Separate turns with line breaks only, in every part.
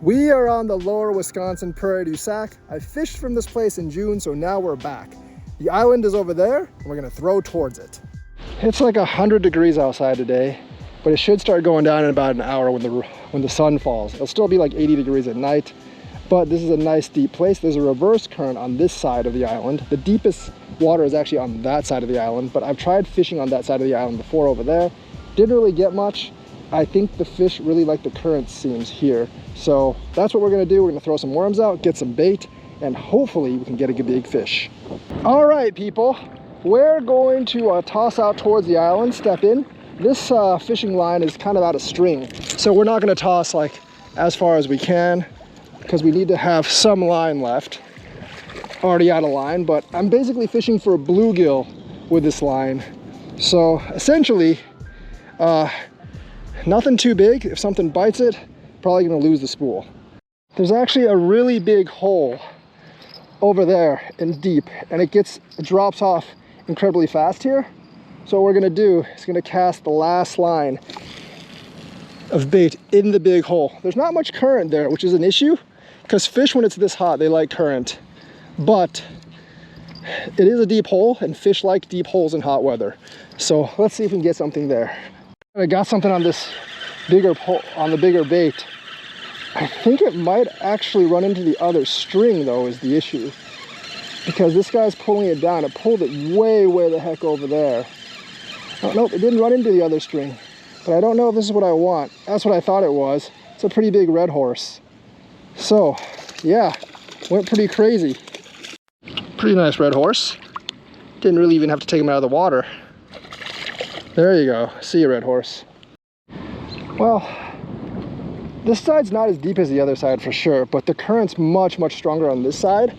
We are on the lower Wisconsin Prairie Du Sac. I fished from this place in June, so now we're back. The island is over there, and we're gonna throw towards it. It's like 100 degrees outside today, but it should start going down in about an hour when the sun falls. It'll still be like 80 degrees at night, but this is a nice deep place. There's a reverse current on this side of the island. The deepest water is actually on that side of the island, but I've tried fishing on that side of the island before over there. Didn't really get much. I think the fish really like the current seams here. So that's what we're gonna do. We're gonna throw some worms out, get some bait, and hopefully we can get a big fish. All right, people, we're going to toss out towards the island, step in. This fishing line is kind of out of string, so we're not gonna toss like as far as we can because we need to have some line left. Already out of line, but I'm basically fishing for a bluegill with this line. So essentially, nothing too big. If something bites it, probably gonna lose the spool. There's actually a really big hole over there and deep, and it drops off incredibly fast here. So what we're gonna do is gonna cast the last line of bait in the big hole. There's not much current there, which is an issue, because fish, when it's this hot, they like current. But it is a deep hole, and fish like deep holes in hot weather. So let's see if we can get something there. I got something on this bigger pole, on the bigger bait. I think it might actually run into the other string though, is the issue. Because this guy's pulling it down. It pulled it way the heck over there. Oh, nope, it didn't run into the other string. But I don't know if this is what I want. That's what I thought it was. It's a pretty big red horse. So, yeah, went pretty crazy. Pretty nice red horse. Didn't really even have to take him out of the water. There you go. See you, red horse. Well, this side's not as deep as the other side for sure, but the current's much stronger on this side.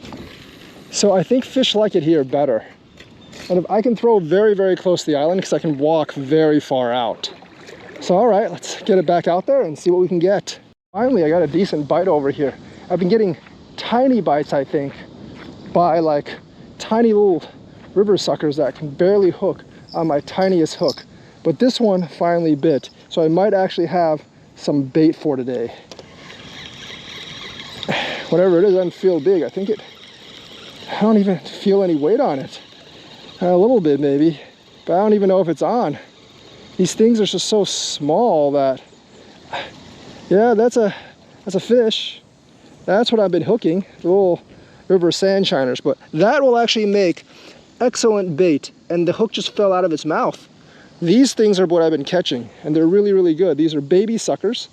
So I think fish like it here better. And if I can throw very close to the island, because I can walk very far out. So all right, let's get it back out there and see what we can get. Finally, I got a decent bite over here. I've been getting tiny bites, I think, by like tiny little river suckers that can barely hook on my tiniest hook. But this one finally bit, so I might actually have some bait for today. Whatever it is, doesn't feel big. I don't even feel any weight on it. A little bit maybe, but I don't even know if it's on. These things are just so small that, yeah, that's a fish. That's what I've been hooking, the little river sand shiners, but that will actually make excellent bait, and the hook just fell out of its mouth. These things are what I've been catching, and they're really good. These are baby suckers,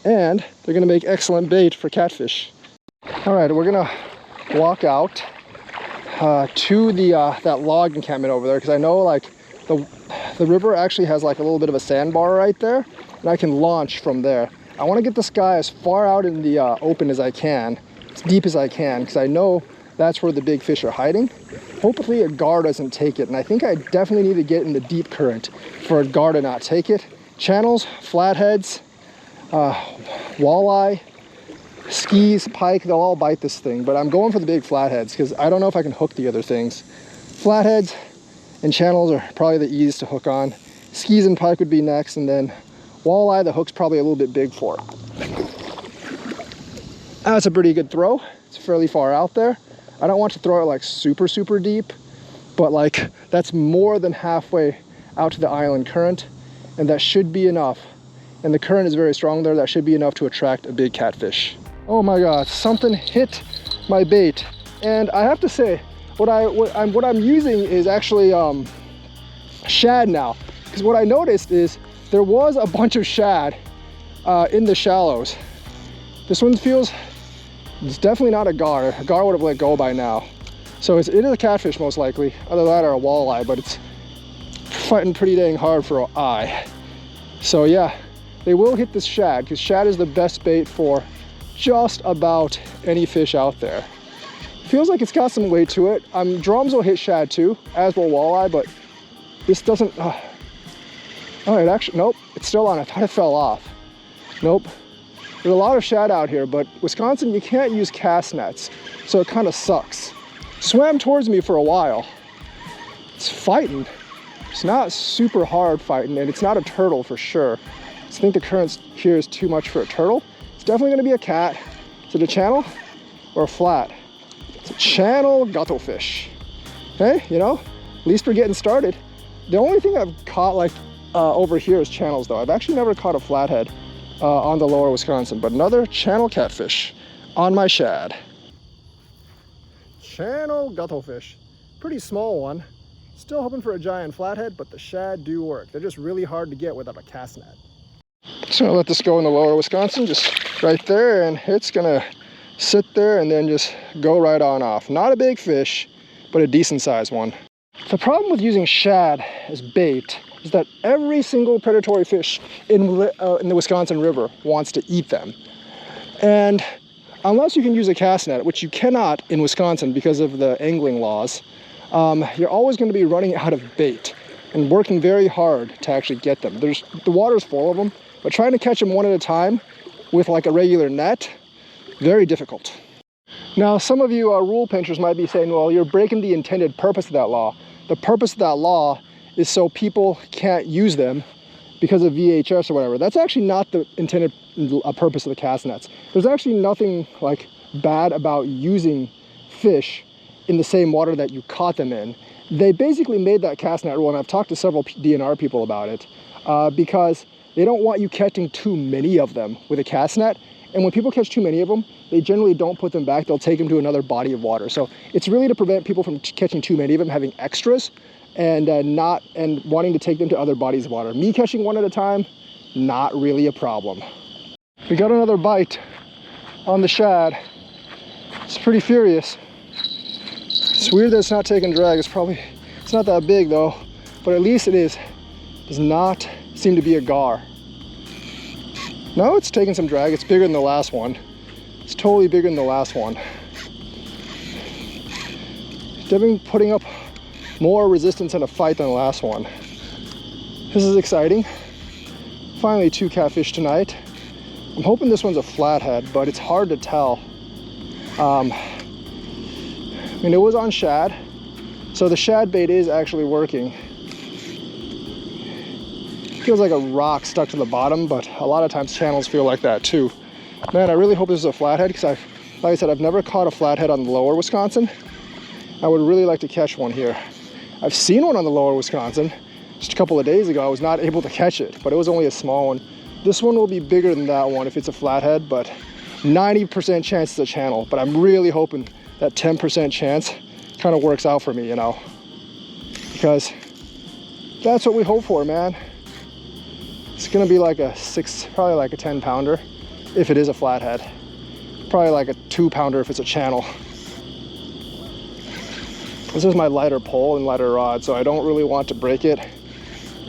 and they're gonna make excellent bait for catfish. All right, we're gonna walk out to the that log encampment over there, because I know like the river actually has like a little bit of a sandbar right there, and I can launch from there. I want to get this guy as far out in the open as I can, as deep as I can, because I know that's where the big fish are hiding. Hopefully a gar doesn't take it, and I think I definitely need to get in the deep current for a gar to not take it. Channels, flatheads, walleye, skis, pike, they'll all bite this thing, but I'm going for the big flatheads because I don't know if I can hook the other things. Flatheads and channels are probably the easiest to hook on. Skis and pike would be next, and then walleye, the hook's probably a little bit big for it. That's a pretty good throw. It's fairly far out there. I don't want to throw it like super deep, but like that's more than halfway out to the island current, and that should be enough. And the current is very strong there. That should be enough to attract a big catfish. Oh my God, something hit my bait. And I have to say, what I'm using is actually shad now. Because what I noticed is there was a bunch of shad in the shallows. This one feels, it's definitely not a gar. A gar would have let go by now. So it is a catfish most likely, either that or a walleye, but it's fighting pretty dang hard for an eye. So yeah, they will hit this shad, because shad is the best bait for just about any fish out there. Feels like it's got some weight to it. Drums will hit shad too, as will walleye, but this doesn't. Oh, it actually, nope, it's still on. I thought it fell off. Nope. There's a lot of shad out here, but Wisconsin, you can't use cast nets, so it kind of sucks. Swam towards me for a while. It's fighting. It's not super hard fighting, and it's not a turtle for sure. I think the current here is too much for a turtle. It's definitely gonna be a cat. Is it a channel or a flat? It's a channel gutto fish. Hey, you know, at least we're getting started. The only thing I've caught like over here is channels though. I've actually never caught a flathead on the lower Wisconsin, but another channel catfish on my shad. Channel gutto fish, pretty small one. Still hoping for a giant flathead, but the shad do work. They're just really hard to get without a cast net. Just gonna let this go in the lower Wisconsin, just right there, and it's gonna sit there and then just go right on off. Not a big fish, but a decent sized one. The problem with using shad as bait is that every single predatory fish in the Wisconsin River wants to eat them. And unless you can use a cast net, which you cannot in Wisconsin because of the angling laws, you're always going to be running out of bait and working very hard to actually get them. The water's full of them, but trying to catch them one at a time with like a regular net, very difficult. Now, some of you rule pinchers might be saying, well, you're breaking the intended purpose of that law. The purpose of that law is so people can't use them because of VHS or whatever. That's actually not the intended purpose of the cast nets. There's actually nothing like bad about using fish in the same water that you caught them in. They basically made that cast net rule, and I've talked to several DNR people about it, because they don't want you catching too many of them with a cast net. And when people catch too many of them, they generally don't put them back. They'll take them to another body of water. So it's really to prevent people from catching too many of them, having extras, and wanting to take them to other bodies of water. Me catching one at a time, not really a problem. We got another bite on the shad. It's pretty furious. It's weird that it's not taking drag. It's not that big though, but at least it is. Does not seem to be a gar. No, it's taking some drag. It's bigger than the last one. It's totally bigger than the last one. Definitely putting up more resistance in a fight than the last one. This is exciting. Finally 2 catfish tonight. I'm hoping this one's a flathead, but it's hard to tell. I mean, it was on shad, so the shad bait is actually working. Feels like a rock stuck to the bottom, but a lot of times channels feel like that too. Man, I really hope this is a flathead, because like I said, I've never caught a flathead on the lower Wisconsin. I would really like to catch one here. I've seen one on the lower Wisconsin. Just a couple of days ago, I was not able to catch it, but it was only a small one. This one will be bigger than that one if it's a flathead, but 90% chance it's a channel. But I'm really hoping that 10% chance kind of works out for me, you know, because that's what we hope for, man. It's gonna be like a probably like a 10 pounder if it is a flathead. Probably like a 2 pounder if it's a channel. This is my lighter pole and lighter rod, so I don't really want to break it.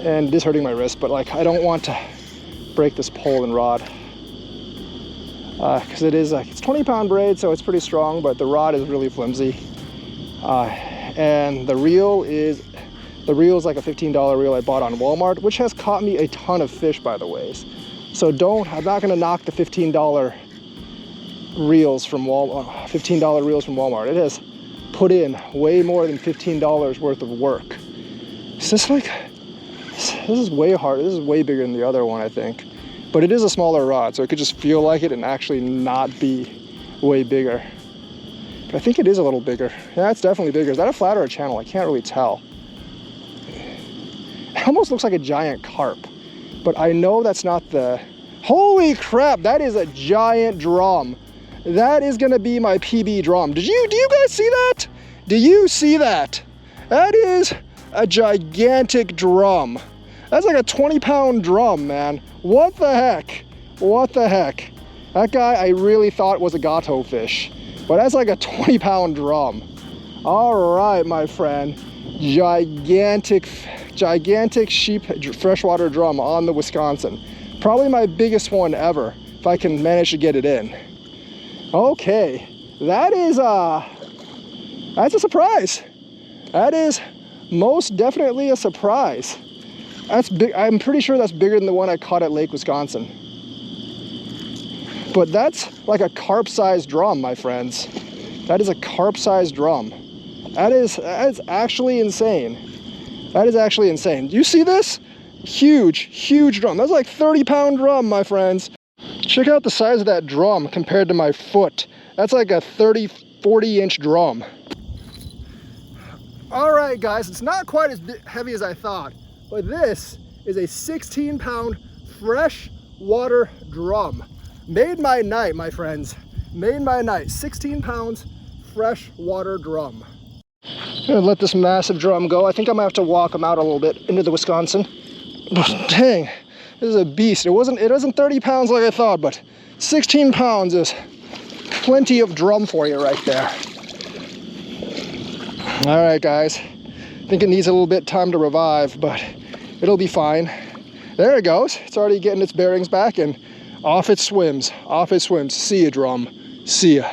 And it is hurting my wrist, but like I don't want to break this pole and rod. Because it is like, it's 20-pound braid, so it's pretty strong, but the rod is really flimsy. And the reel is like a $15 reel I bought on Walmart, which has caught me a ton of fish, by the way. So I'm not gonna knock the $15 reels from Walmart. It has put in way more than $15 worth of work. This is way hard. This is way bigger than the other one, I think. But it is a smaller rod, so it could just feel like it and actually not be way bigger. But I think it is a little bigger. Yeah, it's definitely bigger. Is that a flat or a channel? I can't really tell. It almost looks like a giant carp, but I know that's not the... Holy crap, that is a giant drum. That is gonna be my PB drum. Do you guys see that? Do you see that? That is a gigantic drum. That's like a 20-pound drum, man. What the heck? What the heck? That guy I really thought was a gato fish, but that's like a 20-pound drum. All right, my friend. Gigantic sheep freshwater drum on the Wisconsin. Probably my biggest one ever, if I can manage to get it in. Okay, that's a surprise. That is most definitely a surprise. That's big. I'm pretty sure that's bigger than the one I caught at Lake Wisconsin. But that's like a carp-sized drum, my friends. That is a carp-sized drum. That is actually insane. That is actually insane. Do you see this? Huge, huge drum. That's like 30-pound drum, my friends. Check out the size of that drum compared to my foot. That's like a 30, 40-inch drum. All right, guys, it's not quite as heavy as I thought, but this is a 16-pound freshwater drum. Made my night, my friends. Made my night. 16 pounds freshwater drum. I'm gonna let this massive drum go. I think I'm gonna have to walk him out a little bit into the Wisconsin. Dang, this is a beast. It wasn't 30 pounds like I thought, but 16 pounds is plenty of drum for you right there. All right, guys. I think it needs a little bit time to revive, but it'll be fine. There it goes. It's already getting its bearings back, and off it swims. Off it swims. See ya, drum. See ya.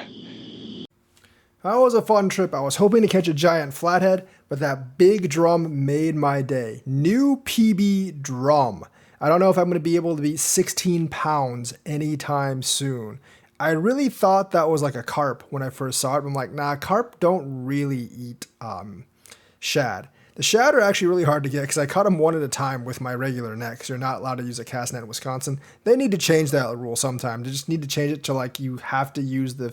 That was a fun trip. I was hoping to catch a giant flathead, but that big drum made my day. New PB drum. I don't know if I'm going to be able to beat 16 pounds anytime soon. I really thought that was like a carp when I first saw it. I'm like, nah, carp don't really eat shad. The shad are actually really hard to get because I caught them one at a time with my regular net because you're not allowed to use a cast net in Wisconsin. They need to change that rule sometime. They just need to change it to like you have to use the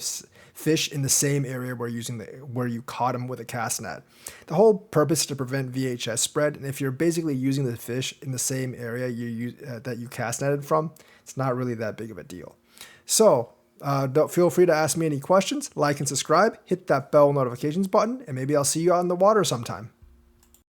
fish in the same area where you caught them with a cast net. The whole purpose is to prevent VHS spread, and if you're basically using the fish in the same area that you cast netted from, it's not really that big of a deal. So don't feel free to ask me any questions, like and subscribe, hit that bell notifications button, and maybe I'll see you out in the water sometime.